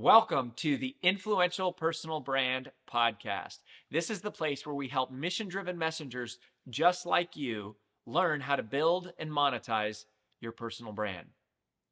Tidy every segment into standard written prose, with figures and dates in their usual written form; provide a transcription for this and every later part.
Welcome to the Influential Personal Brand Podcast. This is the place where we help mission-driven messengers just like you learn how to build and monetize your personal brand.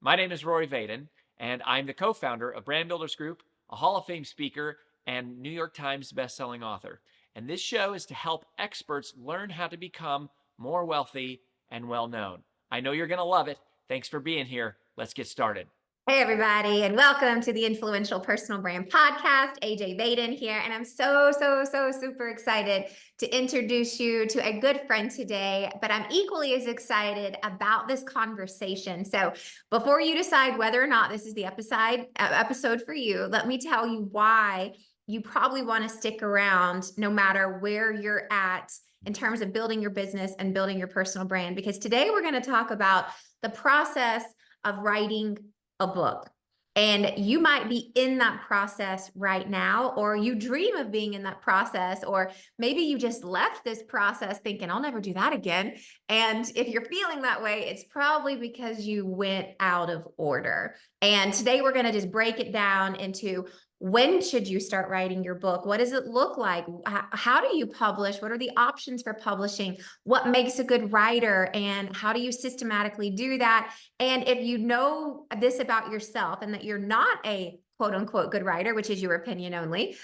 My name is Rory Vaden, and I'm the co-founder of Brand Builders Group, a Hall of Fame speaker, and New York Times bestselling author. And this show is to help experts learn how to become more wealthy and well-known. I know you're going to love it. Thanks for being here. Let's get started. Hey, everybody, and welcome to the Influential Personal Brand Podcast. AJ Vaden here, and I'm so super excited to introduce you to a good friend today, but I'm equally as excited about this conversation. So before you decide whether or not this is the episode for you, let me tell you why you probably want to stick around no matter where you're at in terms of building your business and building your personal brand, because today we're going to talk about the process of writing a book. And you might be in that process right now, or you dream of being in that process, or maybe you just left this process thinking, I'll never do that again. And if you're feeling that way, it's probably because you went out of order. And today we're going to just break it down into when should you start writing your book? What does it look like? How do you publish? What are the options for publishing? What makes a good writer? And how do you systematically do that? And if you know this about yourself and that you're not a quote unquote good writer, which is your opinion only,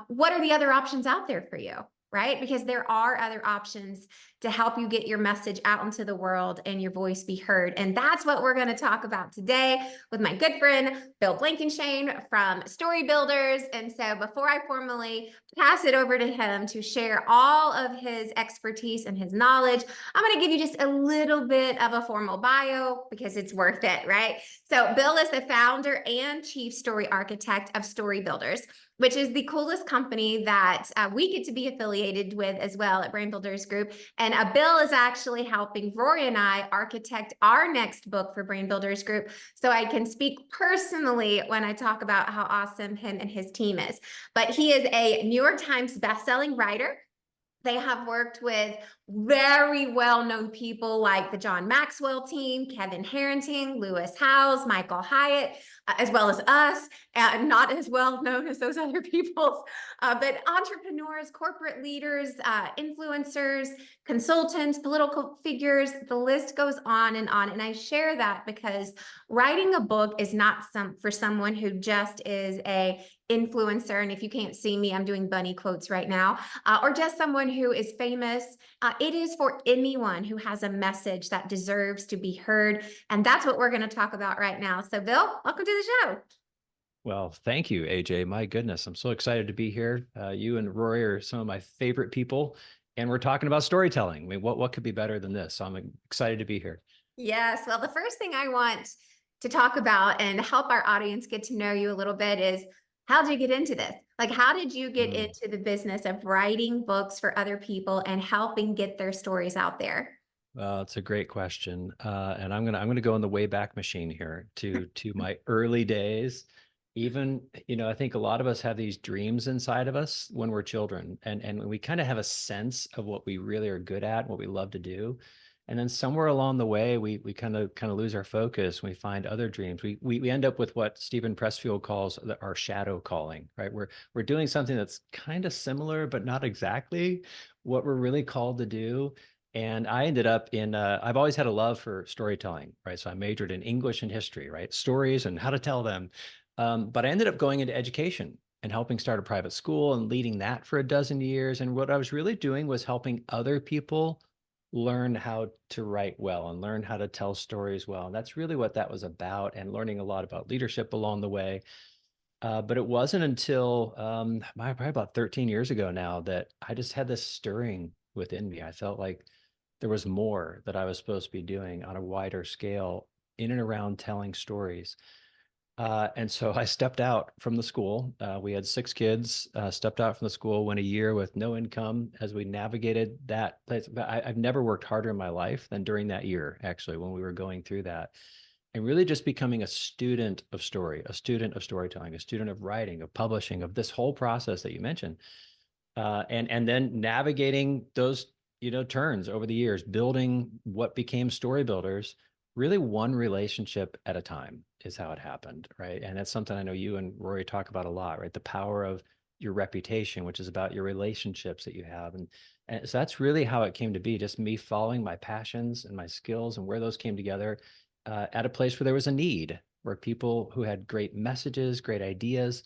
what are the other options out there for you? Right? Because there are other options to help you get your message out into the world and your voice be heard. And that's what we're going to talk about today with my good friend, Bill Blankschaen from StoryBuilders. And so before I formally pass it over to him to share all of his expertise and his knowledge, I'm going to give you just a little bit of a formal bio because it's worth it, right? So Bill is the founder and chief story architect of StoryBuilders, which is the coolest company that we get to be affiliated with as well at Brand Builders Group. And Bill is actually helping Rory and I architect our next book for Brand Builders Group. So I can speak personally when I talk about how awesome him and his team is. But he is a New York Times bestselling writer. They have worked with very well-known people like the Jon Maxwell team, Kevin Harrington, Lewis Howes, Michael Hyatt, as well as us, and not as well known as those other people, but entrepreneurs, corporate leaders, influencers, consultants, political figures, the list goes on. And I share that because writing a book is not for someone who just is a influencer. And if you can't see me, I'm doing bunny quotes right now, or just someone who is famous. It is for anyone who has a message that deserves to be heard. And that's what we're going to talk about right now. So Bill, welcome to the show. Well, thank you, AJ. My goodness, I'm so excited to be here. You and Rory are some of my favorite people, and we're talking about storytelling. I mean, what could be better than this? So I'm excited to be here. Yes. Well, the first thing I want to talk about and help our audience get to know you a little bit is, how did you get into this? Like, how did you get into the business of writing books for other people and helping get their stories out there? Well, it's a great question, and I'm gonna go in the Wayback Machine here to my early days. Even, I think a lot of us have these dreams inside of us when we're children, and we kind of have a sense of what we really are good at, what we love to do. And then somewhere along the way, we kind of lose our focus. We find other dreams. We end up with what Stephen Pressfield calls our shadow calling, right? We're doing something that's kind of similar, but not exactly what we're really called to do. And I ended up I've always had a love for storytelling, right? So I majored in English and history, right? Stories and how to tell them. But I ended up going into education and helping start a private school and leading that for a dozen years. And what I was really doing was helping other people learn how to write well and learn how to tell stories well. And that's really what that was about, and learning a lot about leadership along the way. But it wasn't until probably about 13 years ago now that I just had this stirring within me. I felt like there was more that I was supposed to be doing on a wider scale in and around telling stories. And so I stepped out from the school. We had 6 kids, stepped out from the school, went a year with no income as we navigated that place. But I've never worked harder in my life than during that year, actually, when we were going through that. And really just becoming a student of story, a student of storytelling, a student of writing, of publishing, of this whole process that you mentioned. And then navigating those, turns over the years, building what became StoryBuilders, really one relationship at a time is how it happened, right? And that's something I know you and Rory talk about a lot, right? The power of your reputation, which is about your relationships that you have. And so that's really how it came to be, just me following my passions and my skills and where those came together at a place where there was a need, where people who had great messages, great ideas,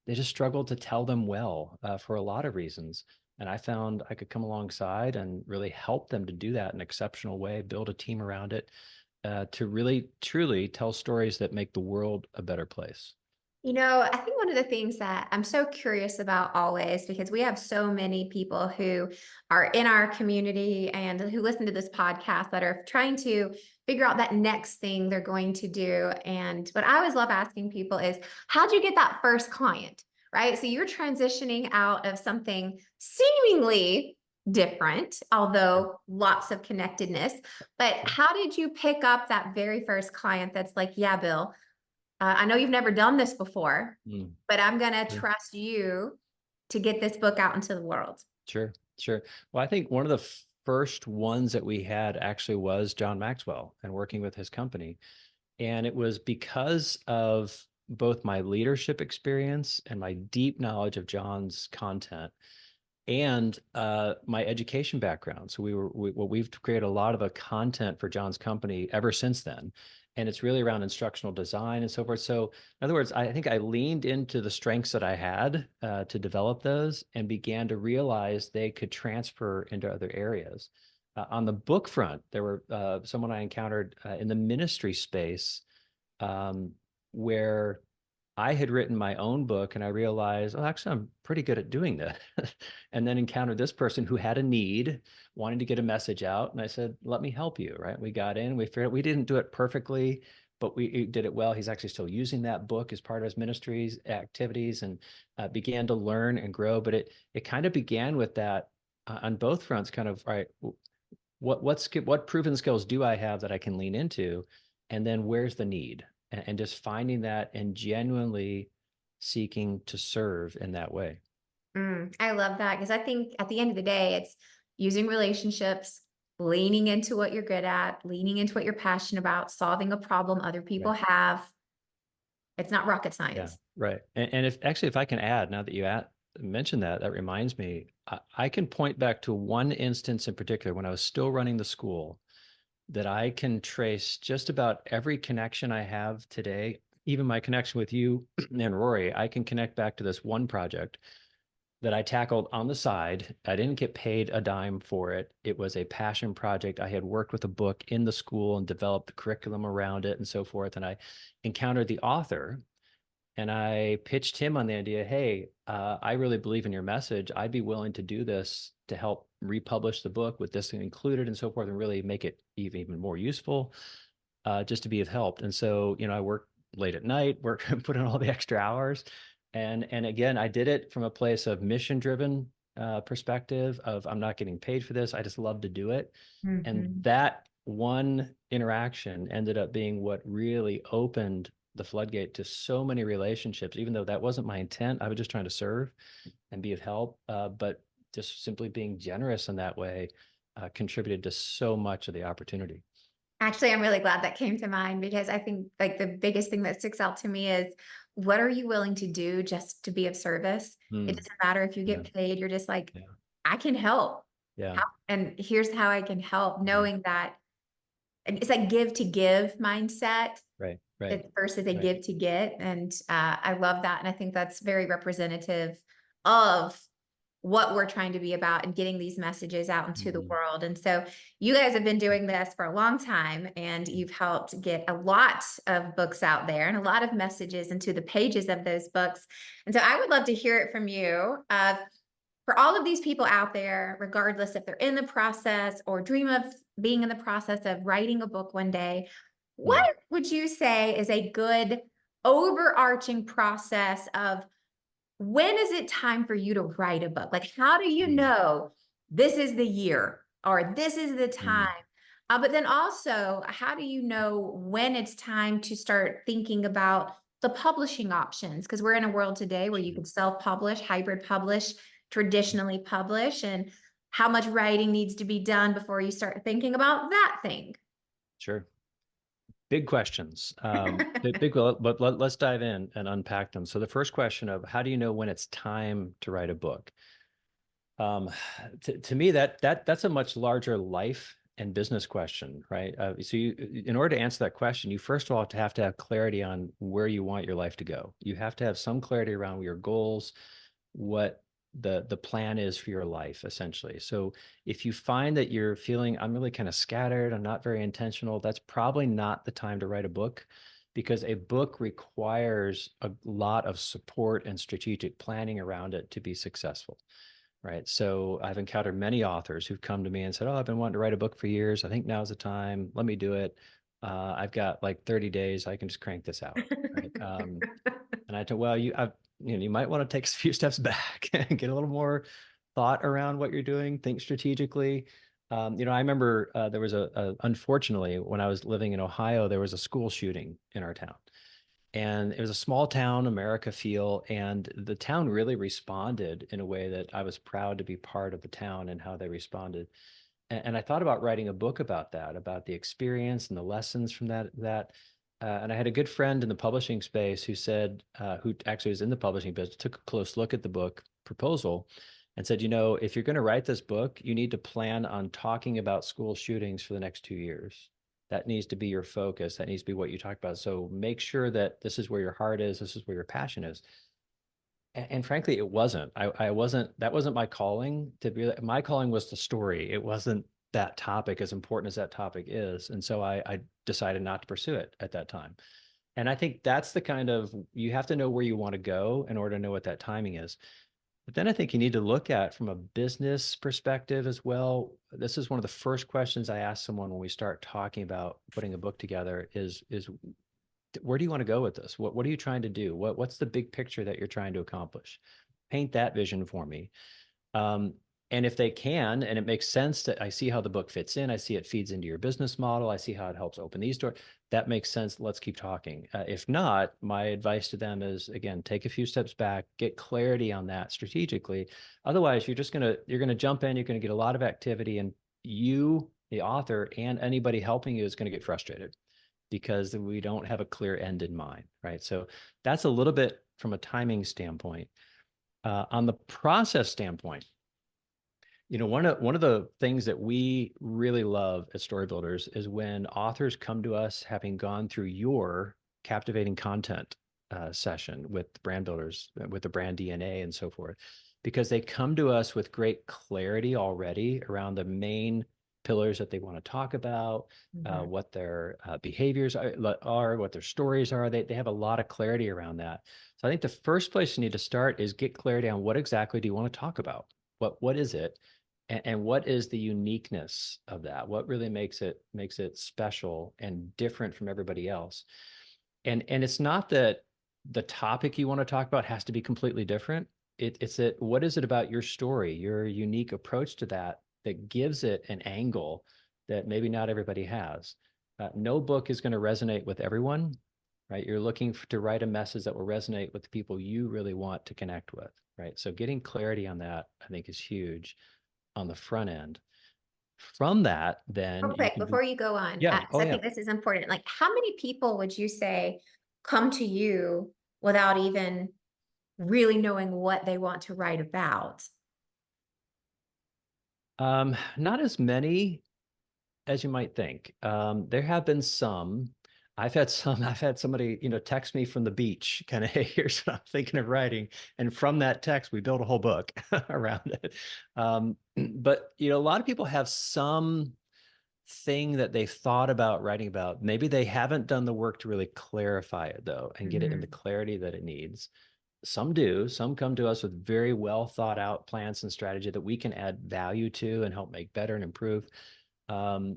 they just struggled to tell them well for a lot of reasons. And I found I could come alongside and really help them to do that in an exceptional way, build a team around it, to really truly tell stories that make the world a better place. I think one of the things that I'm so curious about always, because we have so many people who are in our community and who listen to this podcast that are trying to figure out that next thing they're going to do. And what I always love asking people is, how'd you get that first client? Right? So you're transitioning out of something seemingly different, although lots of connectedness. But how did you pick up that very first client that's like, yeah, Bill, I know you've never done this before, but I'm going to trust you to get this book out into the world. Sure, sure. Well, I think one of the first ones that we had actually was Jon Maxwell and working with his company. And it was because of both my leadership experience and my deep knowledge of Jon's content and my education background. So we've created a lot of the content for Jon's company ever since then. And it's really around instructional design and so forth. So in other words, I think I leaned into the strengths that I had to develop those and began to realize they could transfer into other areas. On the book front, there were someone I encountered in the ministry space where I had written my own book and I realized, oh, actually, I'm pretty good at doing that. And then encountered this person who had a need, wanting to get a message out. And I said, let me help you, right? We got in, we figured we didn't do it perfectly, but we did it well. He's actually still using that book as part of his ministry's activities and began to learn and grow. But it kind of began with that on both fronts, kind of, all right, what proven skills do I have that I can lean into? And then where's the need? And just finding that and genuinely seeking to serve in that way. I love that because I think at the end of the day, it's using relationships, leaning into what you're good at, leaning into what you're passionate about, solving a problem other people have. It's not rocket Yeah, science. right. And if I can add, now that you mentioned that, that reminds me, I can point back to one instance in particular when I was still running the school that I can trace just about every connection I have today, even my connection with you and Rory. I can connect back to this one project that I tackled on the side. I didn't get paid a dime for it. It was a passion project. I had worked with a book in the school and developed the curriculum around it and so forth. And I encountered the author and I pitched him on the idea, hey, I really believe in your message. I'd be willing to do this to help republish the book with this included and so forth and really make it even more useful, just to be of help. And so, I worked late at night, put in all the extra hours. And again, I did it from a place of mission-driven perspective of I'm not getting paid for this. I just love to do it. And that one interaction ended up being what really opened the floodgate to so many relationships, even though that wasn't my intent. I was just trying to serve and be of help. But just simply being generous in that way contributed to so much of the opportunity. Actually, I'm really glad that came to mind because I think like the biggest thing that sticks out to me is what are you willing to do just to be of service? It doesn't matter if you get paid. You're just like, I can help. Yeah. And here's how I can help, knowing that it's like give to give mindset. Right. Versus a give to get. And I love that. And I think that's very representative of what we're trying to be about and getting these messages out into the world. And so you guys have been doing this for a long time and you've helped get a lot of books out there and a lot of messages into the pages of those books. And so I would love to hear it from you. For all of these people out there, regardless if they're in the process or dream of being in the process of writing a book one day, what would you say is a good overarching process of when is it time for you to write a book? Like, how do you know this is the year or this is the time? But then also, how do you know when it's time to start thinking about the publishing options? Because we're in a world today where you can self-publish, hybrid publish, traditionally publish, and how much writing needs to be done before you start thinking about that thing. Sure. Big questions. But let's dive in and unpack them. So the first question of how do you know when it's time to write a book? Um, to me, that's a much larger life and business question, right? So in order to answer that question, you first of all have to have clarity on where you want your life to go. You have to have some clarity around your goals, what the plan is for your life, essentially. So if you find that you're feeling, I'm really kind of scattered, I'm not very intentional, that's probably not the time to write a book, because a book requires a lot of support and strategic planning around it to be successful. Right. So I've encountered many authors who've come to me and said, "Oh, I've been wanting to write a book for years. I think now's the time. Let me do it. I've got like 30 days. I can just crank this out." Right. And I told, well, you might want to take a few steps back and get a little more thought around what you're doing. Think strategically. I remember there was unfortunately, when I was living in Ohio, there was a school shooting in our town. And it was a small town, America feel, and the town really responded in a way that I was proud to be part of the town and how they responded. And I thought about writing a book about that, about the experience and the lessons from and I had a good friend in the publishing space who said, who actually was in the publishing business, took a close look at the book proposal and said, if you're going to write this book, you need to plan on talking about school shootings for the next 2 years. That needs to be your focus. That needs to be what you talk about. So make sure that this is where your heart is. This is where your passion is. And frankly, it wasn't. I wasn't. That wasn't my calling. My calling was the story. It wasn't that topic, as important as that topic is. And so I decided not to pursue it at that time. And I think that's the kind of, you have to know where you want to go in order to know what that timing is. But then I think you need to look at from a business perspective as well. This is one of the first questions I ask someone when we start talking about putting a book together is where do you want to go with this? What are you trying to do? What's the big picture that you're trying to accomplish? Paint that vision for me. And if they can, and it makes sense that I see how the book fits in, I see it feeds into your business model, I see how it helps open these doors, that makes sense. Let's keep talking. If not, my advice to them is, again, take a few steps back, get clarity on that strategically. Otherwise, you're going to jump in, you're going to get a lot of activity, and you, the author, and anybody helping you is going to get frustrated because we don't have a clear end in mind, right? So that's a little bit from a timing standpoint. On the process standpoint, one of the things that we really love at StoryBuilders is when authors come to us having gone through your captivating content session with brand builders, with the brand DNA and so forth, because they come to us with great clarity already around the main pillars that they want to talk about, what their behaviors are, what their stories are. They have a lot of clarity around that. So I think the first place you need to start is get clarity on what exactly do you want to talk about? What is it? And what is the uniqueness of that? What really makes it special and different from everybody else? And it's not that the topic you want to talk about has to be completely different. It's that what is it about your story, your unique approach to that gives it an angle that maybe not everybody has. No book is going to resonate with everyone, right? You're looking to write a message that will resonate with the people you really want to connect with, right? So getting clarity on that, I think, is huge on the front end. From that, then Real quick, before you go on, yeah. because I think this is important. Like, how many people would you say come to you without even really knowing what they want to write about? Not as many as you might think. There have been some. I've had somebody, text me from the beach, kind of, hey, here's what I'm thinking of writing. And from that text, we built a whole book around it. But, a lot of people have some thing that they've thought about writing about. Maybe they haven't done the work to really clarify it, though, and get it in the clarity that it needs. Some do. Some come to us with very well thought out plans and strategy that we can add value to and help make better and improve. But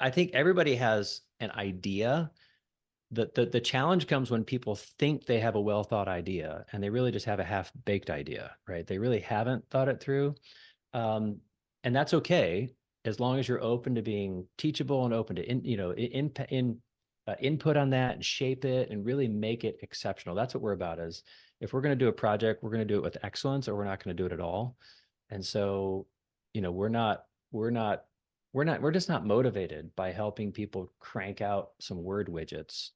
I think everybody has an idea. The challenge comes when people think they have a well thought idea and they really just have a half baked idea, right? They really haven't thought it through, and that's okay as long as you're open to being teachable and open to input on that and shape it and really make it exceptional. That's what we're about. Is if we're going to do a project, we're going to do it with excellence, or we're not going to do it at all. And so, we're not we're just not motivated by helping people crank out some word widgets.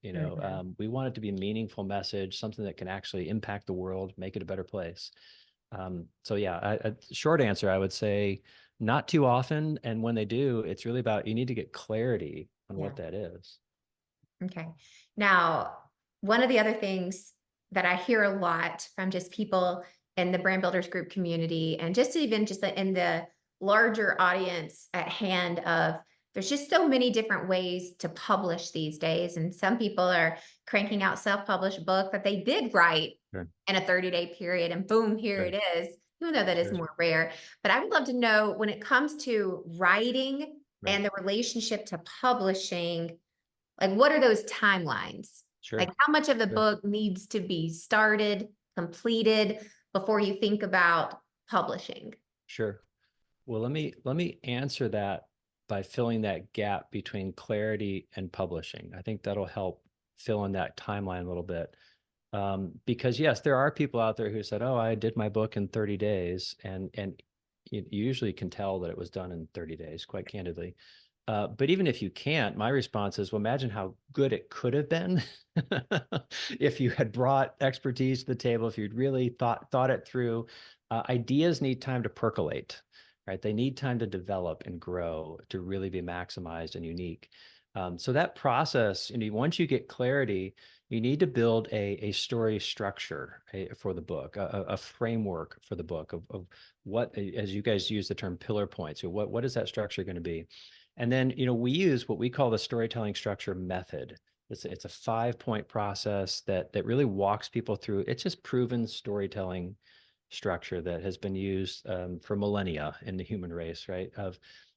We want it to be a meaningful message, something that can actually impact the world, make it a better place. So yeah, short answer, I would say not too often. And when they do, it's really about, you need to get clarity on what that is. Okay. Now, one of the other things that I hear a lot from just people in the brand builders group community, and just even just in the larger audience at hand, of there's just so many different ways to publish these days. And some people are cranking out self-published book that they did write Sure. in a 30-day period, and boom, here it is. Even though that is more rare. But I would love to know, when it comes to writing and the relationship to publishing, like, what are those timelines? Sure. Like, how much of the book needs to be started, completed before you think about publishing? Sure. Well, let me answer that by filling that gap between clarity and publishing. I think that'll help fill in that timeline a little bit. Because yes, there are people out there who said, "Oh, I did my book in 30 days," and you usually can tell that it was done in 30 days, quite candidly. But even if you can't, my response is, well, imagine how good it could have been if you had brought expertise to the table, if you'd really thought it through. Ideas need time to percolate, right? They need time to develop and grow to really be maximized and unique. So that process, once you get clarity, you need to build a story structure for the book, a framework for the book of what, as you guys use the term, pillar points. So what is that structure going to be? And then, we use what we call the storytelling structure method. It's a 5-point process that really walks people through. It's just proven storytelling structure that has been used for millennia in the human race, right?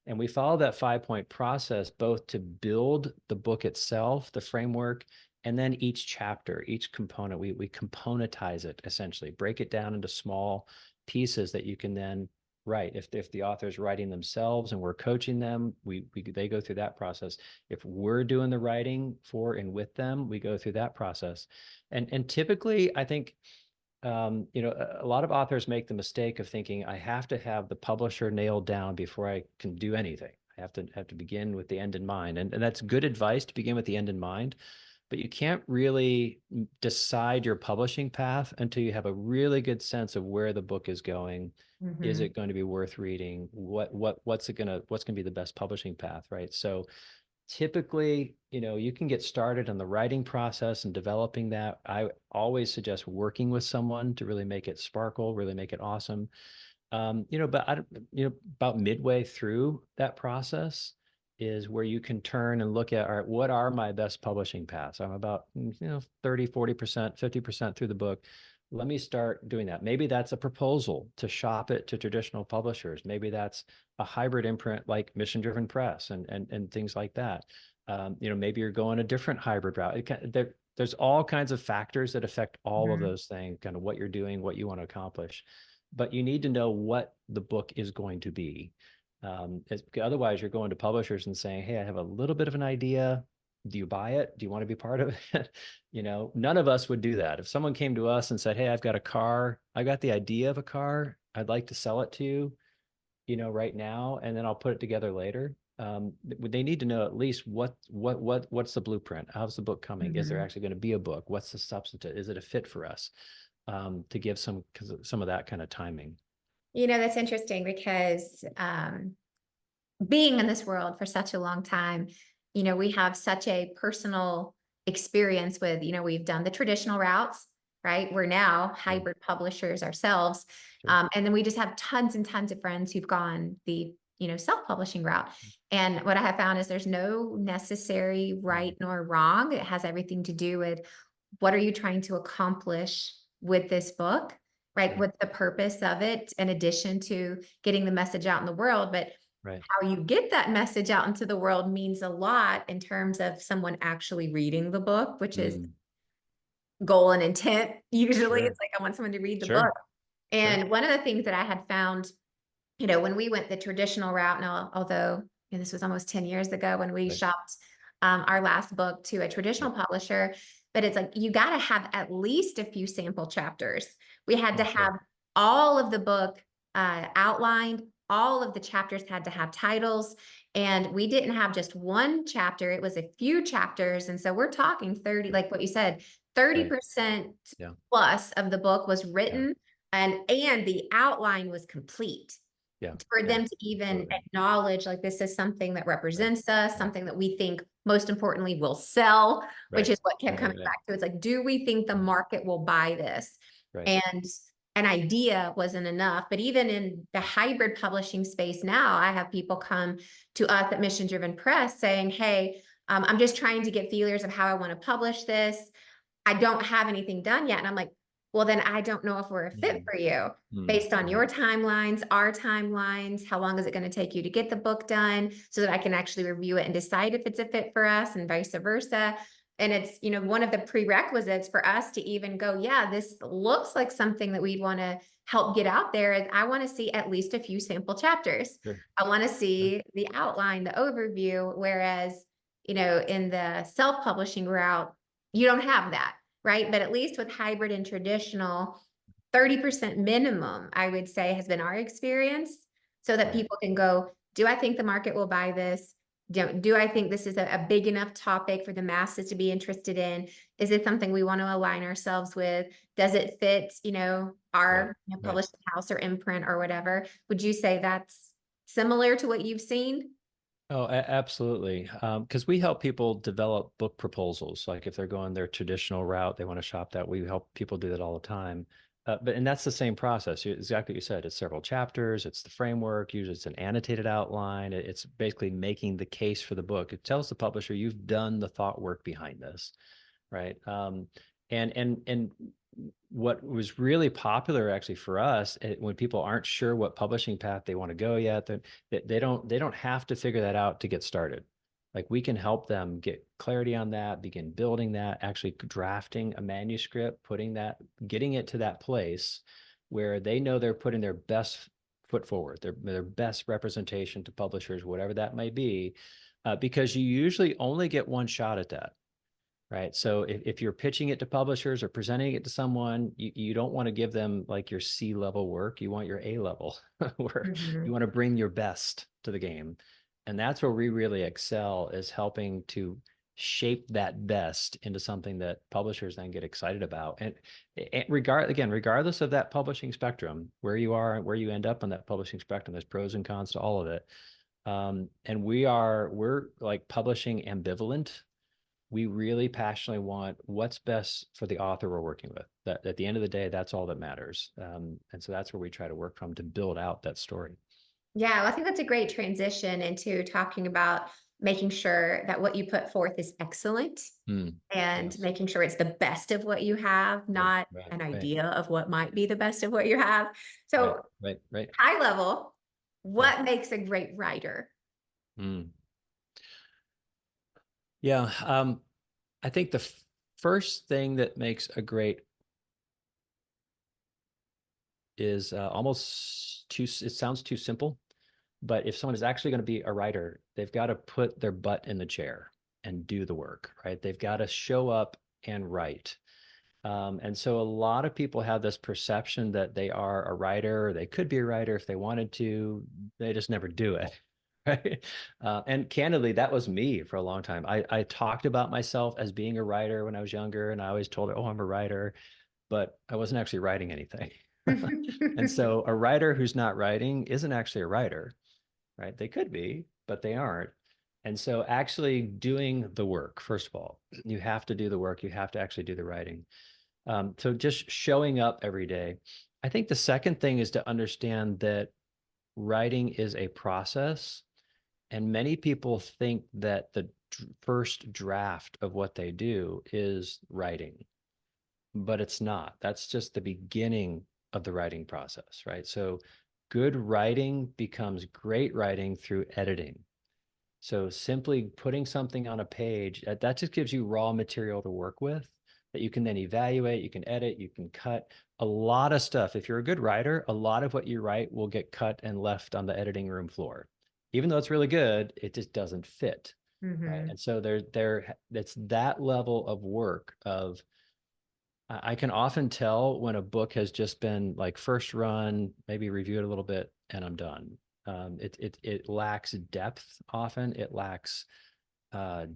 And we follow that 5-point process both to build the book itself, the framework, and then each chapter, each component. We componentize it, essentially, break it down into small pieces that you can then write. If the author's writing themselves and we're coaching them, they go through that process. If we're doing the writing for and with them, we go through that process. And typically, I think, a lot of authors make the mistake of thinking, I have to have the publisher nailed down before I can do anything. I have to begin with the end in mind. And that's good advice, to begin with the end in mind. But you can't really decide your publishing path until you have a really good sense of where the book is going. Is it going to be worth reading? What's going to be the best publishing path, right? So typically, you can get started on the writing process and developing that. I always suggest working with someone to really make it sparkle, really make it awesome. But about midway through that process is where you can turn and look at, all right, what are my best publishing paths? I'm about 30, 40%, 50% through the book. Let me start doing that. Maybe that's a proposal to shop it to traditional publishers. Maybe that's a hybrid imprint like Mission Driven Press and things like that. Maybe you're going a different hybrid route. There's all kinds of factors that affect all of those things, kind of what you're doing, what you want to accomplish. But you need to know what the book is going to be. Otherwise, you're going to publishers and saying, hey, I have a little bit of an idea. Do you buy it? Do you want to be part of it? None of us would do that. If someone came to us and said, hey, I've got a car, I got the idea of a car, I'd like to sell it to you, right now, and then I'll put it together later. They need to know at least what's the blueprint? How's the book coming? Is there actually going to be a book? What's the substantive? Is it a fit for us? To give some of that kind of timing. That's interesting, because being in this world for such a long time, we have such a personal experience with, we've done the traditional routes, right? We're now hybrid publishers ourselves. Sure. And then we just have tons and tons of friends who've gone the, self-publishing route. And what I have found is there's no necessary right nor wrong. It has everything to do with, what are you trying to accomplish with this book, right? What's the purpose of it, in addition to getting the message out in the world? But how you get that message out into the world means a lot in terms of someone actually reading the book, which is goal and intent. Usually it's like, I want someone to read the book. And one of the things that I had found, when we went the traditional route, now, although this was almost 10 years ago when we shopped our last book to a traditional publisher, but it's like, you got to have at least a few sample chapters. We had to have all of the book outlined. All of the chapters had to have titles. And we didn't have just one chapter, it was a few chapters. And so we're talking 30, like what you said, 30% Yeah. plus of the book was Yeah. written and the outline was complete. Yeah. For Yeah. them to even Absolutely. acknowledge like this is something that represents us, something that we think most importantly will sell, which Right. is what kept Right. coming Right. back to. It's like, do we think the market will buy this? Right. And an idea wasn't enough. But even in the hybrid publishing space now, I have people come to us at Mission Driven Press saying, hey, I'm just trying to get feelers of how I want to publish this. I don't have anything done yet. And I'm like, well, then I don't know if we're a fit for you based on your timelines, our timelines. How long is it going to take you to get the book done so that I can actually review it and decide if it's a fit for us and vice versa. And it's, you know, one of the prerequisites for us to even go, yeah, this looks like something that we'd want to help get out there. Is I want to see at least a few sample chapters. Sure. I want to see the outline, the overview. Whereas, you know, in the self-publishing route, you don't have that, right? But at least with hybrid and traditional, 30% minimum, I would say, has been our experience, so that people can go, do I think the market will buy this? Do I think this is a big enough topic for the masses to be interested in? Is it something we want to align ourselves with? Does it fit, you know, our publishing house or imprint or whatever? Would you say that's similar to what you've seen? Oh, absolutely. Because we help people develop book proposals. Like if they're going their traditional route, they want to shop that. We help people do that all the time. And that's the same process. Exactly what you said. It's several chapters. It's the framework. Usually it's an annotated outline. It's basically making the case for the book. It tells the publisher you've done the thought work behind this, right? And what was really popular actually for us, when people aren't sure what publishing path they want to go yet, they don't have to figure that out to get started. Like we can help them get clarity on that, begin building that, actually drafting a manuscript, getting it to that place where they know they're putting their best foot forward, their best representation to publishers, whatever that may be, because you usually only get one shot at that. Right. So if you're pitching it to publishers or presenting it to someone, you don't want to give them like your C level work. You want your A level work. You want to bring your best to the game. And that's where we really excel, is helping to shape that best into something that publishers then get excited about. And regardless of that publishing spectrum, where you are and where you end up on that publishing spectrum, there's pros and cons to all of it. And we're like publishing ambivalent. We really passionately want what's best for the author we're working with. That at the end of the day, that's all that matters. And so that's where we try to work from to build out that story. Yeah, well, I think that's a great transition into talking about making sure that what you put forth is excellent and Yes. making sure it's the best of what you have, not an idea of what might be the best of what you have. So, Right. high level, what makes a great writer? Yeah. I think the first thing that makes a great is it sounds too simple, but if someone is actually going to be a writer, they've got to put their butt in the chair and do the work, right? They've got to show up and write. And so a lot of people have this perception that they are a writer, or they could be a writer if they wanted to, they just never do it. Right. And candidly, that was me for a long time. I talked about myself as being a writer when I was younger, and I always told her, oh, I'm a writer, but I wasn't actually writing anything. And so a writer who's not writing isn't actually a writer, right? They could be, but they aren't. And so actually doing the work, first of all, you have to do the work. You have to actually do the writing. So just showing up every day. I think the second thing is to understand that writing is a process. And many people think that the first draft of what they do is writing, but it's not. That's just the beginning of the writing process, right? So good writing becomes great writing through editing. So simply putting something on a page, that just gives you raw material to work with that you can then evaluate, you can edit, you can cut a lot of stuff. If you're a good writer, a lot of what you write will get cut and left on the editing room floor. Even though it's really good, it just doesn't fit. Right. And so it's that level of work of, I can often tell when a book has just been like first run, maybe review it a little bit, and I'm done. It lacks depth often. It lacks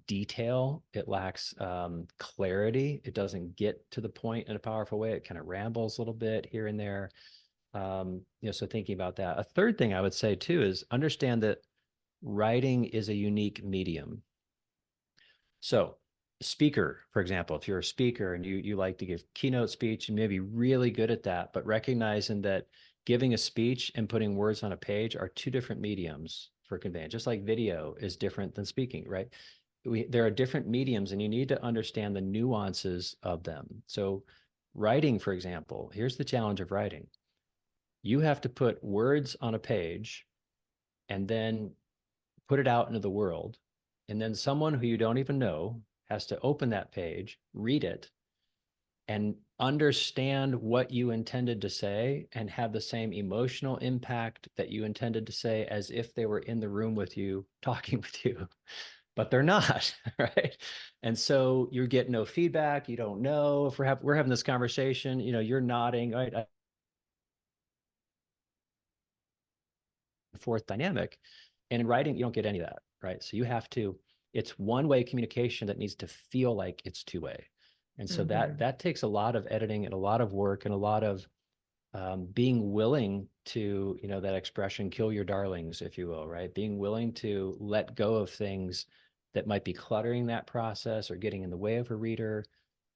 detail. It lacks clarity. It doesn't get to the point in a powerful way. It kind of rambles a little bit here and there. So thinking about that. A third thing I would say too is understand that writing is a unique medium. So speaker, for example, if you're a speaker and you like to give keynote speech, you may be really good at that, but recognizing that giving a speech and putting words on a page are two different mediums for conveying, just like video is different than speaking, right? There are different mediums and you need to understand the nuances of them. So writing, for example, here's the challenge of writing. You have to put words on a page and then put it out into the world. And then someone who you don't even know has to open that page, read it, and understand what you intended to say and have the same emotional impact that you intended to say as if they were in the room with you, talking with you, but they're not, right? And so you get no feedback. You don't know if we're having this conversation, you're nodding, right? Fourth dynamic. And in writing, you don't get any of that, right? So it's one-way communication that needs to feel like it's two-way. And so that takes a lot of editing and a lot of work and a lot of being willing to, that expression, kill your darlings, if you will, right? Being willing to let go of things that might be cluttering that process or getting in the way of a reader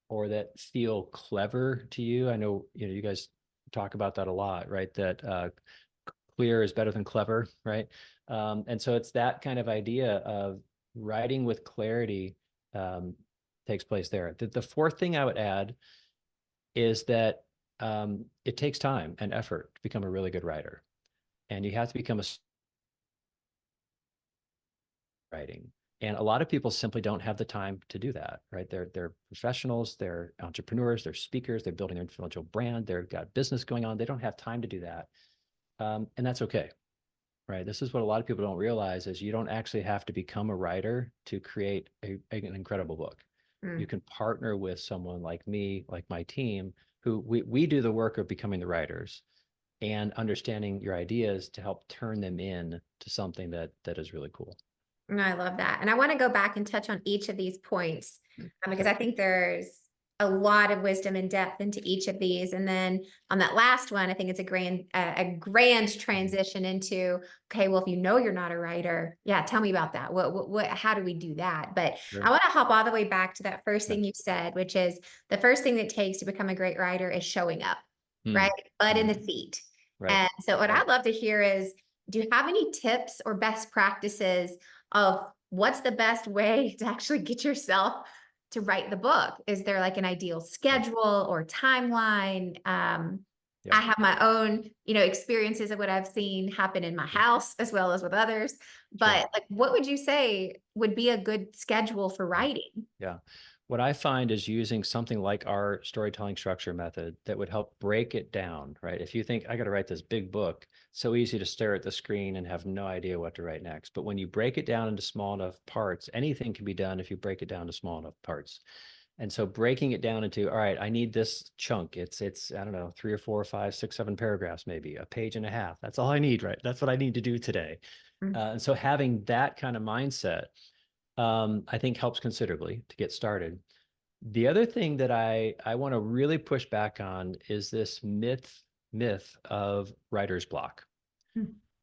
or that feel clever to you. I know, you guys talk about that a lot, right? That clear is better than clever, right? And so it's that kind of idea of writing with clarity takes place there. The fourth thing I would add is that it takes time and effort to become a really good writer. And you have to become a writing. And a lot of people simply don't have the time to do that, right? They're professionals, they're entrepreneurs, they're speakers, they're building their influential brand, they've got business going on. They don't have time to do that. And that's okay, right? This is what a lot of people don't realize is you don't actually have to become a writer to create an incredible book. You can partner with someone like me, like my team, who we do the work of becoming the writers and understanding your ideas to help turn them in to something that is really cool. I love that. And I want to go back and touch on each of these points because I think there's a lot of wisdom and depth into each of these. And then on that last one, I think it's a grand transition into, okay, well, if you know you're not a writer, yeah, tell me about that. How do we do that? But Sure. I want to hop all the way back to that first thing you said, which is the first thing that takes to become a great writer is showing up, right? Butt in the seat. Right. And so what I'd love to hear is, do you have any tips or best practices of what's the best way to actually get yourself to write the book? Is there like an ideal schedule or timeline? I have my own, experiences of what I've seen happen in my house as well as with others. But like, what would you say would be a good schedule for writing? Yeah. What I find is using something like our storytelling structure method that would help break it down, right? If you think I got to write this big book, so easy to stare at the screen and have no idea what to write next. But when you break it down into small enough parts, anything can be done if you break it down to small enough parts. And so breaking it down into, all right, I need this chunk. It's, I don't know, 3 or 4 or 5, 6, 7 paragraphs, maybe a page and a half. That's all I need, right? That's what I need to do today. And so having that kind of mindset, I think helps considerably to get started. The other thing that I want to really push back on is this myth of writer's block.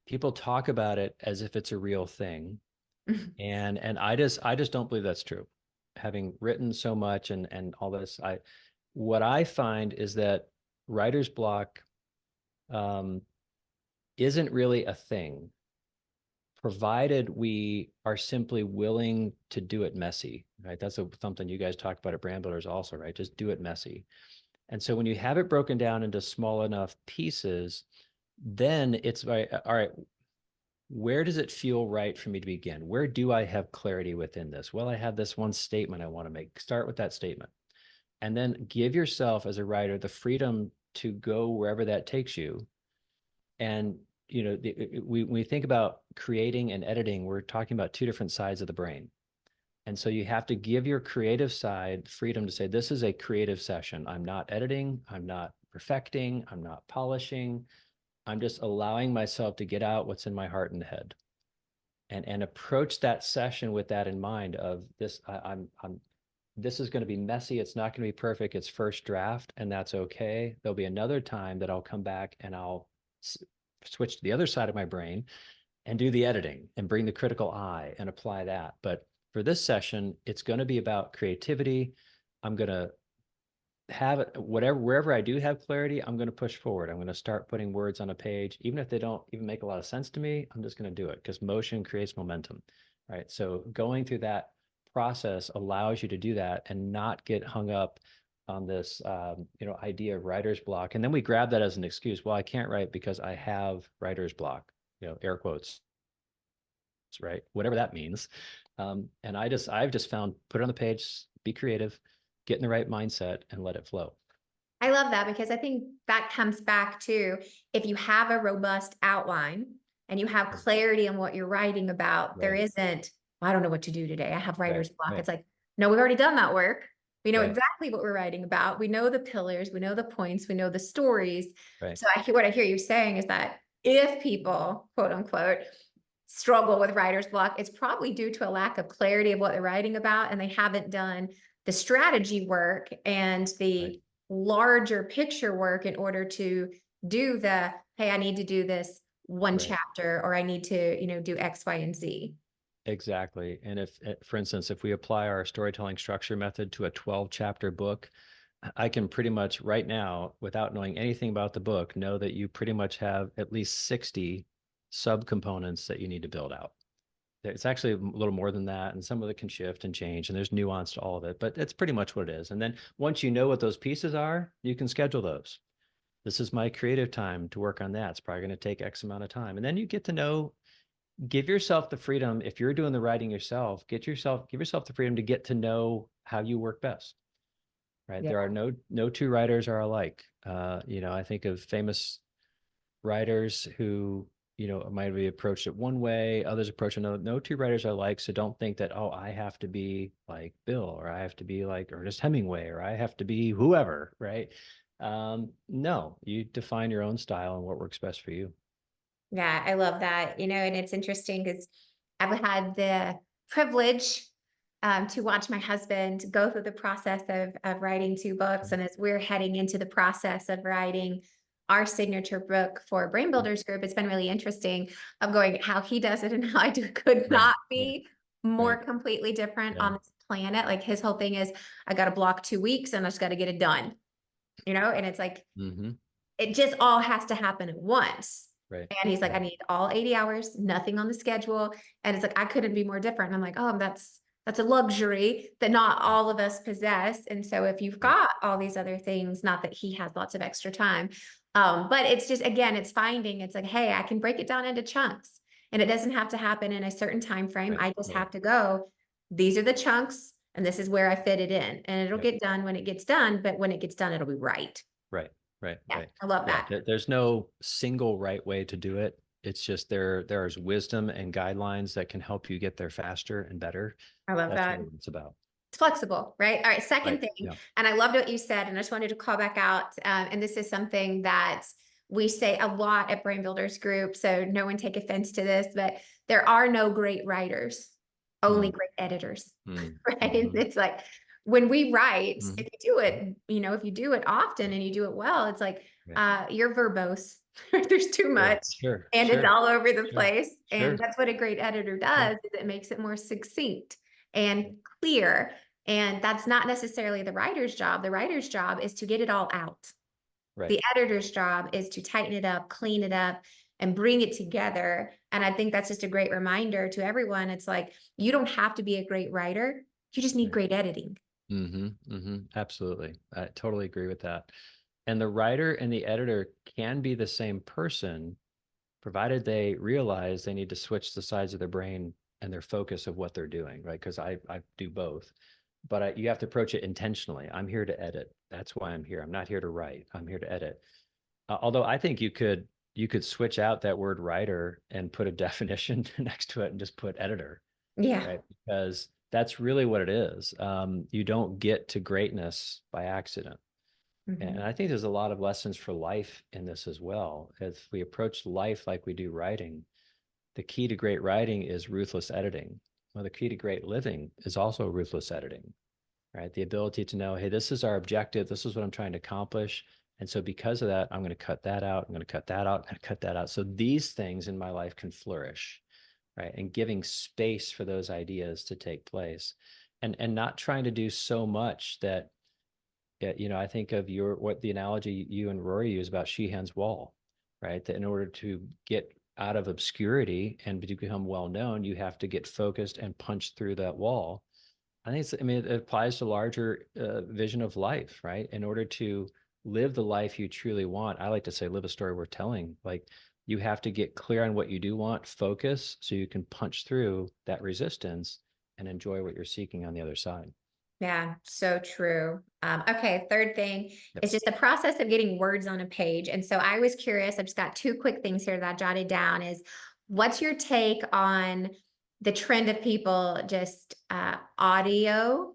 People talk about it as if it's a real thing. And I just don't believe that's true. Having written so much and all this, what I find is that writer's block isn't really a thing, provided we are simply willing to do it messy, right? That's something you guys talk about at Brand Builders also, right? Just do it messy. And so when you have it broken down into small enough pieces, then it's all right, where does it feel right for me to begin? Where do I have clarity within this? Well, I have this one statement I want to make. Start with that statement. And then give yourself as a writer the freedom to go wherever that takes you. And when we think about creating and editing, we're talking about two different sides of the brain. And so you have to give your creative side freedom to say, this is a creative session. I'm not editing. I'm not perfecting. I'm not polishing. I'm just allowing myself to get out what's in my heart and head, and approach that session with that in mind of this. I'm this is going to be messy. It's not going to be perfect. It's first draft, and that's okay. There'll be another time that I'll come back and I'll switch to the other side of my brain and do the editing and bring the critical eye and apply that. But for this session, it's going to be about creativity. I'm going to have it, wherever I do have clarity, I'm going to push forward. I'm going to start putting words on a page, even if they don't even make a lot of sense to me. I'm just going to do it because motion creates momentum, right? So going through that process allows you to do that and not get hung up on this, idea of writer's block. And then we grab that as an excuse. Well, I can't write because I have writer's block, air quotes, right? Whatever that means. And I've just found, put it on the page, be creative, get in the right mindset, and let it flow. I love that because I think that comes back to if you have a robust outline and you have clarity on what you're writing about, there isn't, I don't know what to do today. I have writer's block. Right. It's like, no, we've already done that work. We know Right. exactly what we're writing about. We know the pillars, we know the points, we know the stories. Right. So what I hear you saying is that if people, quote unquote, struggle with writer's block, it's probably due to a lack of clarity of what they're writing about, and they haven't done the strategy work and the larger picture work in order to do the, hey, I need to do this one chapter, or I need to, do X, Y, and Z. Exactly. And if, for instance, if we apply our storytelling structure method to a 12 chapter book, I can pretty much right now, without knowing anything about the book, know that you pretty much have at least 60 subcomponents that you need to build out. It's actually a little more than that, and some of it can shift and change, and there's nuance to all of it, but it's pretty much what it is. And then once you know what those pieces are, you can schedule those. This is my creative time to work on that. It's probably going to take X amount of time. And then you get to know, give yourself the freedom. If you're doing the writing yourself, give yourself the freedom to get to know how you work best. Right. Yeah. There are no two writers are alike. I think of famous writers who, might be approached it one way, others approach another. No two writers are alike. So don't think that, oh, I have to be like Bill, or I have to be like Ernest Hemingway, or I have to be whoever, right? No, you define your own style and what works best for you. Yeah, I love that, and it's interesting because I've had the privilege to watch my husband go through the process of writing 2 books. And as we're heading into the process of writing our signature book for Brain Builders Group, it's been really interesting of going how he does it and how I do it could not be more completely different on this planet. Like his whole thing is, I got to block 2 weeks and I just got to get it done, and it's like, it just all has to happen at once. Right. And he's like, I need all 80 hours, nothing on the schedule. And it's like, I couldn't be more different. And I'm like, oh, that's a luxury that not all of us possess. And so if you've got all these other things, not that he has lots of extra time, but it's just, again, it's like, hey, I can break it down into chunks, and it doesn't have to happen in a certain time frame. I just have to go, these are the chunks, and this is where I fit it in, and it'll get done when it gets done. But when it gets done, it'll be right. Right. Yeah, I love that. There's no single right way to do it. It's just there's wisdom and guidelines that can help you get there faster and better. I love that. That's what it's about. It's flexible, right? All right. Second thing, and I loved what you said, and I just wanted to call back out. And this is something that we say a lot at Brain Builders Group, so no one take offense to this, but there are no great writers, only great editors, right? It's like, when we write, if you do it, if you do it often and you do it well, it's like, you're verbose. There's too much, and it's all over the place. And that's what a great editor does, is it makes it more succinct and clear. And that's not necessarily the writer's job. The writer's job is to get it all out. The editor's job is to tighten it up, clean it up, and bring it together. And I think that's just a great reminder to everyone. It's like, you don't have to be a great writer. You just need great editing. Absolutely. I totally agree with that. And the writer and the editor can be the same person, provided they realize they need to switch the sides of their brain and their focus of what they're doing, right? Because I do both, but you have to approach it intentionally. I'm here to edit. That's why I'm here. I'm not here to write. I'm here to edit. Although I think you could switch out that word writer and put a definition next to it and just put editor. Yeah. Right? Because that's really what it is. You don't get to greatness by accident. And I think there's a lot of lessons for life in this as well. If we approach life like we do writing, the key to great writing is ruthless editing. Well, the key to great living is also ruthless editing, right? The ability to know, hey, this is our objective. This is what I'm trying to accomplish. And so because of that, I'm going to cut that out. I'm going to cut that out. I'm going to cut that out. So these things in my life can flourish, right? And giving space for those ideas to take place, and not trying to do so much that, I think of what the analogy you and Rory use about Sheehan's wall, right? That in order to get out of obscurity and to become well known, you have to get focused and punch through that wall. It applies to larger vision of life, right? In order to live the life you truly want, I like to say, live a story worth telling. Like, you have to get clear on what you do want, focus, so you can punch through that resistance and enjoy what you're seeking on the other side. Yeah, so true. Okay, third thing is just the process of getting words on a page. And so I was curious, I've just got two quick things here that I jotted down is, what's your take on the trend of people just audio?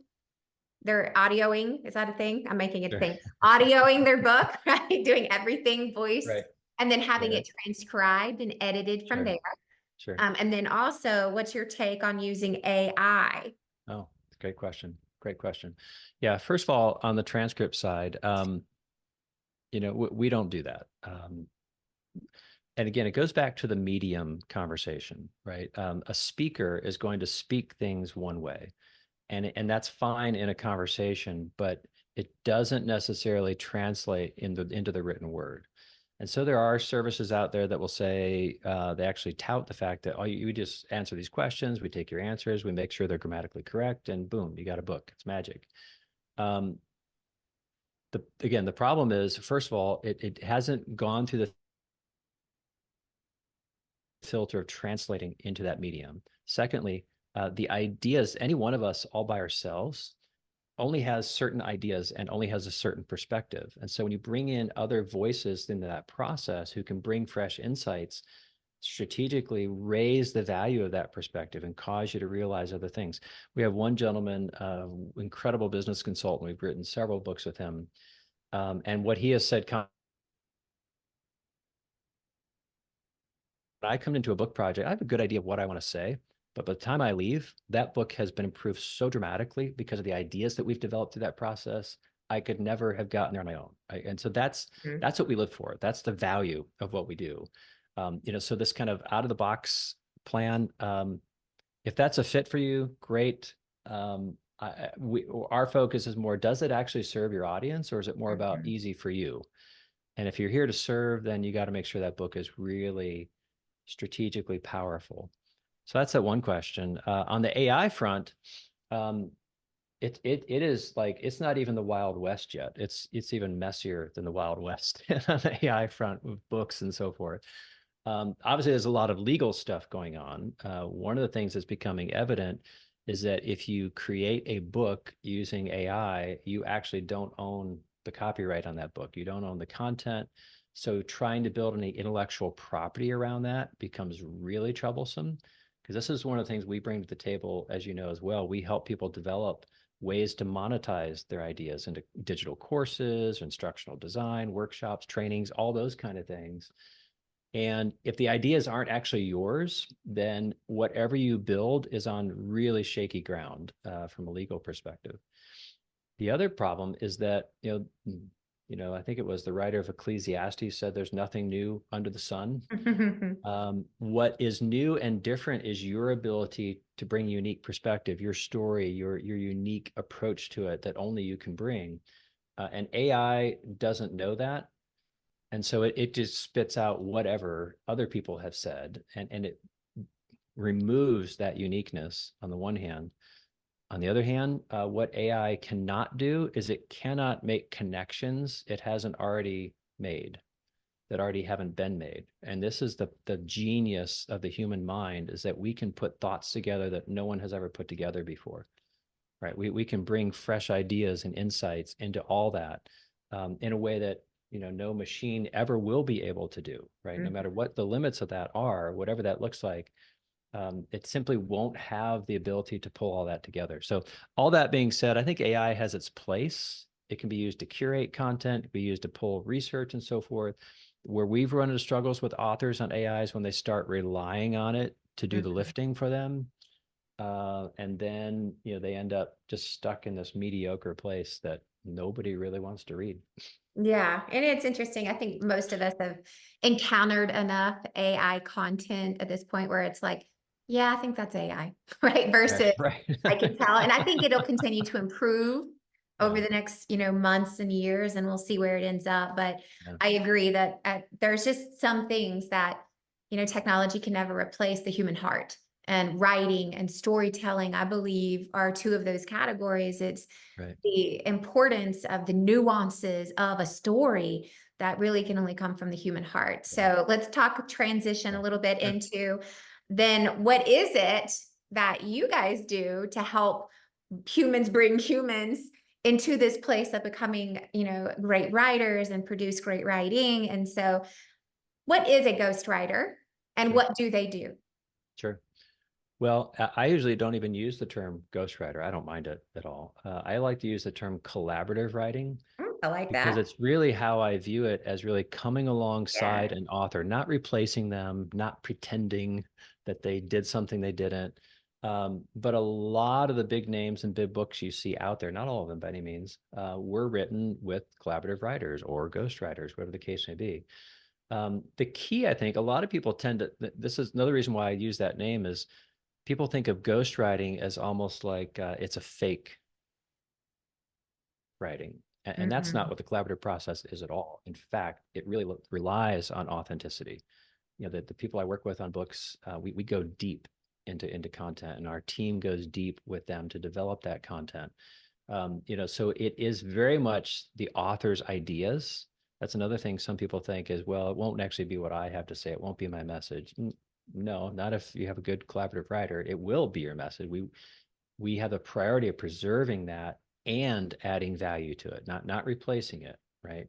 They're audioing, is that a thing? I'm making it a thing. Audioing their book, right? Doing everything voice, Right. and then having it transcribed and edited from there. Sure. And then also, what's your take on using AI? Oh, great question. Great question. Yeah. First of all, on the transcript side, we don't do that. And again, it goes back to the medium conversation, right? A speaker is going to speak things one way, and that's fine in a conversation, but it doesn't necessarily translate into the written word. And so there are services out there that will say, they actually tout the fact that, you just answer these questions, we take your answers, we make sure they're grammatically correct, and boom, you got a book. It's magic. The problem is, first of all, it hasn't gone through the filter of translating into that medium. Secondly, the ideas, any one of us all by ourselves only has certain ideas and only has a certain perspective. And so when you bring in other voices into that process who can bring fresh insights, strategically raise the value of that perspective and cause you to realize other things. We have one gentleman, incredible business consultant. We've written several books with him. And what he has said, when I come into a book project, I have a good idea of what I want to say. But by the time I leave, that book has been improved so dramatically because of the ideas that we've developed through that process. I could never have gotten there on my own. And so that's what we live for. That's the value of what we do. So this kind of out of the box plan, if that's a fit for you, great. Our focus is more, does it actually serve your audience, or is it more about easy for you? And if you're here to serve, then you got to make sure that book is really strategically powerful. So that's that one question. On the AI front, it is like, it's not even the Wild West yet. It's even messier than the Wild West on the AI front with books and so forth. Obviously, there's a lot of legal stuff going on. One of the things that's becoming evident is that if you create a book using AI, you actually don't own the copyright on that book. You don't own the content. So trying to build any intellectual property around that becomes really troublesome, because this is one of the things we bring to the table, as you know, as well. We help people develop ways to monetize their ideas into digital courses, instructional design, workshops, trainings, all those kind of things. And if the ideas aren't actually yours, then whatever you build is on really shaky ground from a legal perspective. The other problem is that, I think it was the writer of Ecclesiastes said there's nothing new under the sun. What is new and different is your ability to bring unique perspective, your story, your unique approach to it that only you can bring. And AI doesn't know that. And so it just spits out whatever other people have said, and it removes that uniqueness on the one hand. On the other hand, what AI cannot do is it cannot make connections it hasn't already made, that already haven't been made. And this is the genius of the human mind, is that we can put thoughts together that no one has ever put together before, right? We can bring fresh ideas and insights into all that in a way that no machine ever will be able to do, right? No matter what the limits of that are, whatever that looks like, it simply won't have the ability to pull all that together. So all that being said, I think AI has its place It can be used to curate content, it can be used to pull research and so forth. Where we've run into struggles with authors on AIs when they start relying on it to do the lifting for them. And then, they end up just stuck in this mediocre place that nobody really wants to read. Yeah, and it's interesting. I think most of us have encountered enough AI content at this point where it's like, yeah, I think that's AI, right? Versus Right. I can tell. And I think it'll continue to improve over Yeah. the next, months and years, and we'll see where it ends up. But Yeah. I agree that there's just some things that, technology can never replace the human heart. And writing and storytelling, I believe, are two of those categories. It's Right. the importance of the nuances of a story that really can only come from the human heart. So let's transition a little bit into then what is it that you guys do to help humans bring humans into this place of becoming, great writers and produce great writing. And so what is a ghostwriter and Sure. what do they do? Sure. Well, I usually don't even use the term ghostwriter. I don't mind it at all. I like to use the term collaborative writing I like because that. it's really how I view it, as really coming Yeah. alongside an author, not replacing them, not pretending that they did something they didn't. But a lot of the big names and big books you see out there, not all of them by any means, were written with collaborative writers or ghostwriters, whatever the case may be. The key, I think, a lot of people tend to, this is another reason why I use that name, is people think of ghostwriting as almost like it's a fake writing. And that's not what the collaborative process is at all. In fact, it really relies on authenticity. The people I work with on books, we go deep into content, and our team goes deep with them to develop that content. So it is very much the author's ideas. That's another thing some people think is, well, it won't actually be what I have to say. It won't be my message. No, not if you have a good collaborative writer. It will be your message. We have the priority of preserving that and adding value to it, not replacing it, right?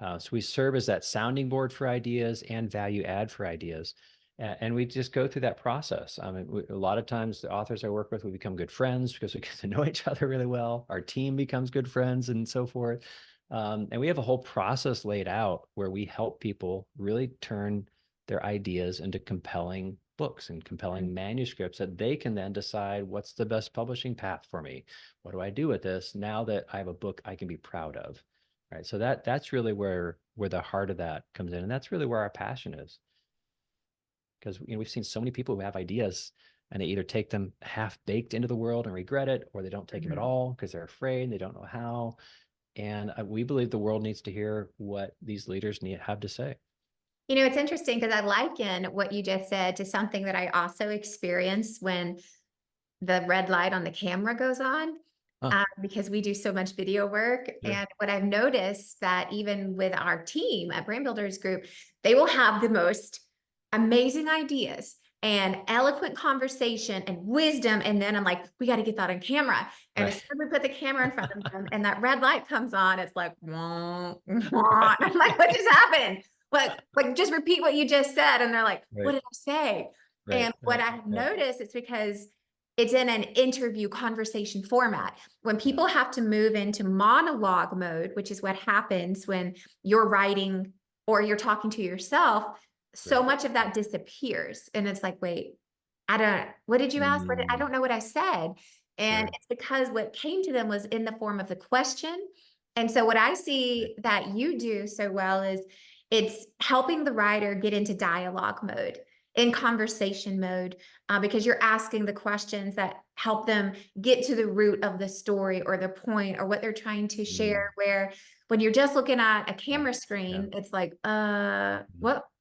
So we serve as that sounding board for ideas and value add for ideas. And we just go through that process. I mean, a lot of times the authors I work with, we become good friends because we get to know each other really well. Our team becomes good friends and so forth. And we have a whole process laid out where we help people really turn their ideas into compelling books and compelling manuscripts that they can then decide what's the best publishing path for me. What do I do with this now that I have a book I can be proud of? Right. So that's really where the heart of that comes in. And that's really where our passion is. Because we've seen so many people who have ideas and they either take them half baked into the world and regret it, or they don't take them at all because they're afraid and they don't know how. And we believe the world needs to hear what these leaders have to say. It's interesting because I liken what you just said to something that I also experience when the red light on the camera goes on, because we do so much video work. Sure. And what I've noticed that even with our team at Brand Builders Group, they will have the most amazing ideas and eloquent conversation and wisdom. And then I'm like, we got to get that on camera. And as soon as we put the camera in front of them and that red light comes on, it's like, wah, wah. I'm like, what just happened? Like just repeat what you just said. And they're like, what did I say? And what I've noticed, it's because it's in an interview conversation format. When people have to move into monologue mode, which is what happens when you're writing or you're talking to yourself, so much of that disappears. And it's like, wait, what did you ask? I don't know what I said. And it's because what came to them was in the form of the question. And so what I see that you do so well is it's helping the writer get into dialogue mode, in conversation mode, because you're asking the questions that help them get to the root of the story or the point or what they're trying to share. Where when you're just looking at a camera screen, it's like,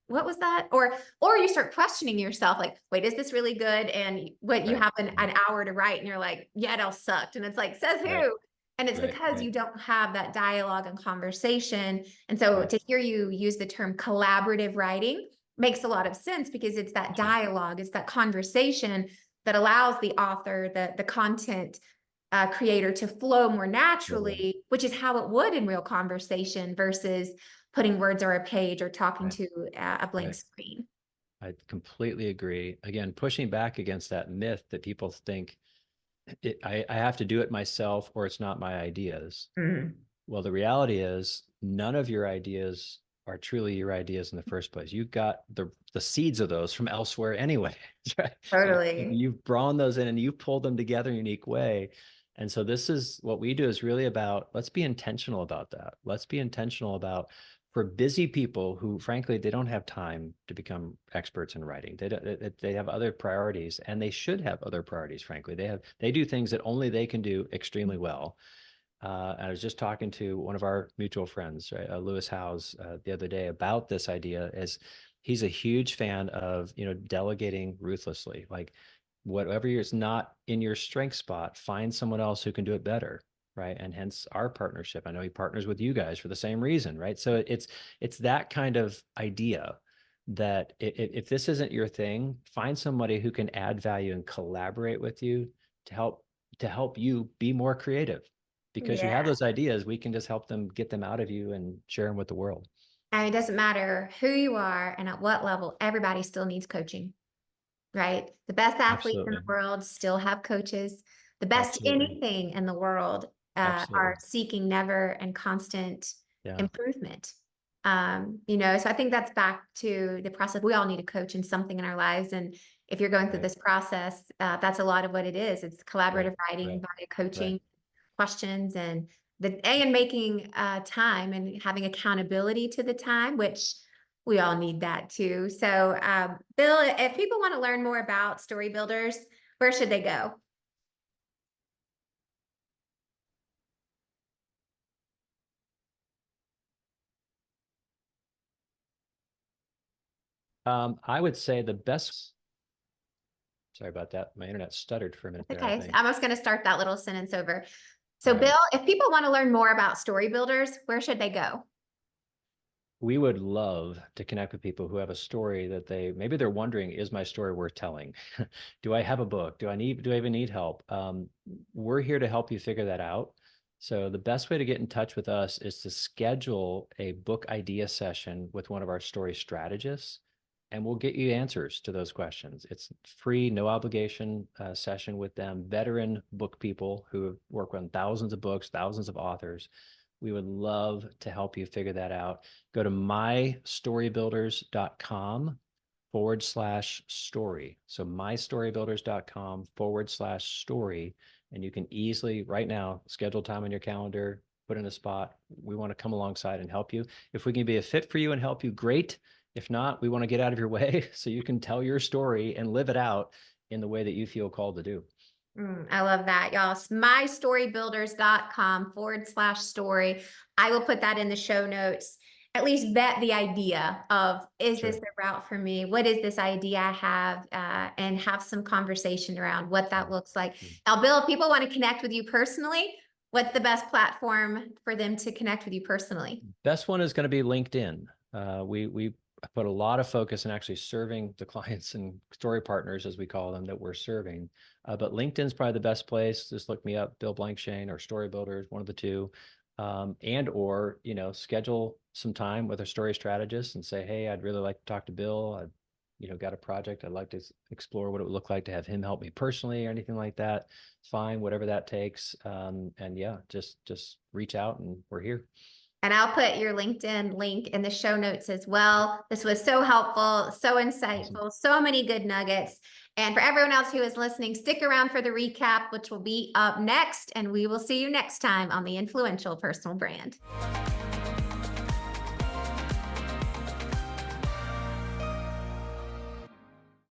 what was that? Or you start questioning yourself, like, wait, is this really good? And what you have an hour to write, and you're like, yeah, it all sucked. And it's like, says who? And it's because you don't have that dialogue and conversation. And so to hear you use the term collaborative writing makes a lot of sense, because it's that dialogue, it's that conversation that allows the author, the content creator to flow more naturally, which is how it would in real conversation versus putting words on a page or talking to a blank screen. I completely agree. Again, pushing back against that myth that people think I have to do it myself or it's not my ideas. Well, the reality is none of your ideas are truly your ideas in the first place. You got the seeds of those from elsewhere anyway. Right? Totally. You've brought those in and you've pulled them together in a unique way. And so this is what we do, is really about, let's be intentional about that. Let's be intentional about, for busy people who frankly, they don't have time to become experts in writing. They have other priorities, and they should have other priorities. Frankly, they do things that only they can do extremely well. I was just talking to one of our mutual friends, right, Lewis Howes, the other day about this idea. Is he's a huge fan of, delegating ruthlessly. Like, whatever is not in your strength spot, find someone else who can do it better, right? And hence our partnership. I know he partners with you guys for the same reason, right? So it's that kind of idea that if this isn't your thing, find somebody who can add value and collaborate with you to help you be more creative. Because you have Yeah. those ideas, we can just help them get them out of you and share them with the world. And it doesn't matter who you are and at what level, everybody still needs coaching, right? The best athletes in the Absolutely. world still have coaches. The best Absolutely. anything in the world Absolutely. are seeking never and constant Yeah. improvement. So I think that's back to the process. We all need a coach in something in our lives. And if you're going through Right. this process, that's a lot of what it is. It's collaborative writing Right. via coaching, Right. questions, and making time and having accountability to the time, which we all need that too. So, Bill, if people want to learn more about Story Builders, where should they go? I would say the best. Sorry about that. My internet stuttered for a minute there, I Okay, think. I'm just going to start that little sentence over. So, All right. Bill, if people want to learn more about Story Builders, where should they go? We would love to connect with people who have a story that maybe they're wondering, is my story worth telling? Do I have a book? Do I even need help? We're here to help you figure that out. So the best way to get in touch with us is to schedule a book idea session with one of our story strategists, and we'll get you answers to those questions. It's free, no obligation session with them, veteran book people who have worked on thousands of books, thousands of authors. We would love to help you figure that out. Go to mystorybuilders.com/story. So mystorybuilders.com/story. And you can easily, right now, schedule time on your calendar, put in a spot. We want to come alongside and help you. If we can be a fit for you and help you, great. If not, we want to get out of your way so you can tell your story and live it out in the way that you feel called to do. I love that, y'all. mystorybuilders.com/story. I will put that in the show notes. At least vet the idea of, is this the route for me? What is this idea I have? And have some conversation around what that looks like. Now, Bill, if people want to connect with you personally, what's the best platform for them to connect with you personally? Best one is going to be LinkedIn. We put a lot of focus in actually serving the clients and story partners, as we call them, that we're serving. But LinkedIn's probably the best place. Just look me up, Bill Blankschaen or StoryBuilders, one of the two. Or schedule some time with a story strategist and say, hey, I'd really like to talk to Bill. I've got a project. I'd like to explore what it would look like to have him help me personally or anything like that. Fine, whatever that takes. And yeah, just reach out and we're here. And I'll put your LinkedIn link in the show notes as well. This was so helpful, so insightful, Awesome. so many good nuggets. And for everyone else who is listening, stick around for the recap, which will be up next. And we will see you next time on The Influential Personal Brand.